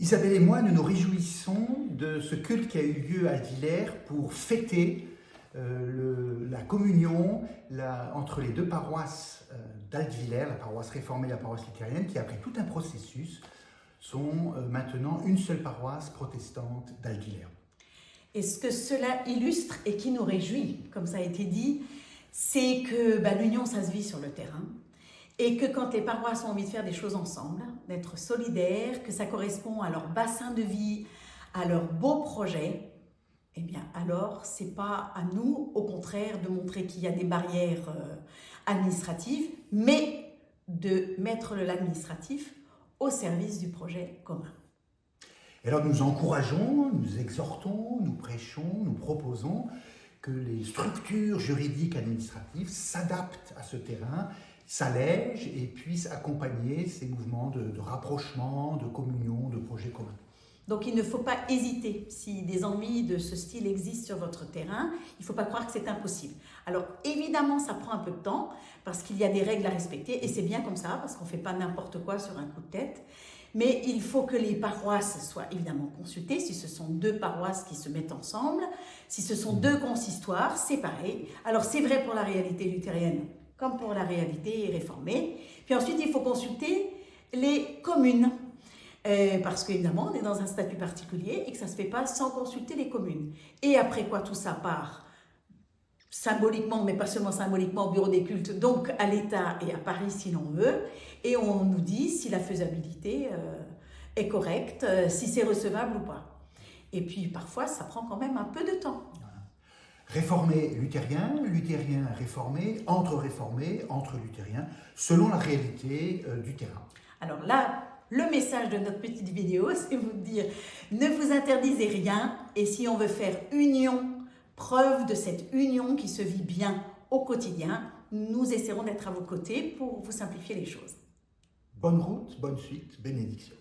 Isabelle et moi, nous nous réjouissons de ce culte qui a eu lieu à Villers pour fêter la communion entre les deux paroisses d'Altvillers, la paroisse réformée et la paroisse luthérienne, qui après tout un processus sont maintenant une seule paroisse protestante d'Altvillers. Et ce que cela illustre et qui nous réjouit, comme ça a été dit, c'est que l'union, ça se vit sur le terrain. Et que quand les paroisses ont envie de faire des choses ensemble, d'être solidaires, que ça correspond à leur bassin de vie, à leurs beaux projets, eh bien alors c'est pas à nous, au contraire, de montrer qu'il y a des barrières administratives, mais de mettre l'administratif au service du projet commun. Et alors nous encourageons, nous exhortons, nous prêchons, nous proposons que les structures juridiques administratives s'adaptent à ce terrain, s'allègent et puissent accompagner ces mouvements de rapprochement, de communion, de projets communs. Donc il ne faut pas hésiter, si des envies de ce style existent sur votre terrain, il ne faut pas croire que c'est impossible. Alors évidemment ça prend un peu de temps, parce qu'il y a des règles à respecter, et c'est bien comme ça, parce qu'on ne fait pas n'importe quoi sur un coup de tête. Mais il faut que les paroisses soient évidemment consultées, si ce sont deux paroisses qui se mettent ensemble, si ce sont deux consistoires, c'est pareil. Alors c'est vrai pour la réalité luthérienne, comme pour la réalité réformée. Puis ensuite, il faut consulter les communes. Parce qu'évidemment, on est dans un statut particulier et que ça ne se fait pas sans consulter les communes. Et après quoi, tout ça part symboliquement, mais pas seulement symboliquement, au bureau des cultes, donc à l'État et à Paris si l'on veut. Et on nous dit si la faisabilité est correcte, si c'est recevable ou pas. Et puis parfois, ça prend quand même un peu de temps. Réformé luthérien, luthérien réformé, entre luthériens, selon la réalité du terrain. Alors là, le message de notre petite vidéo, c'est vous dire, ne vous interdisez rien, et si on veut faire union, preuve de cette union qui se vit bien au quotidien, nous essaierons d'être à vos côtés pour vous simplifier les choses. Bonne route, bonne suite, bénédiction.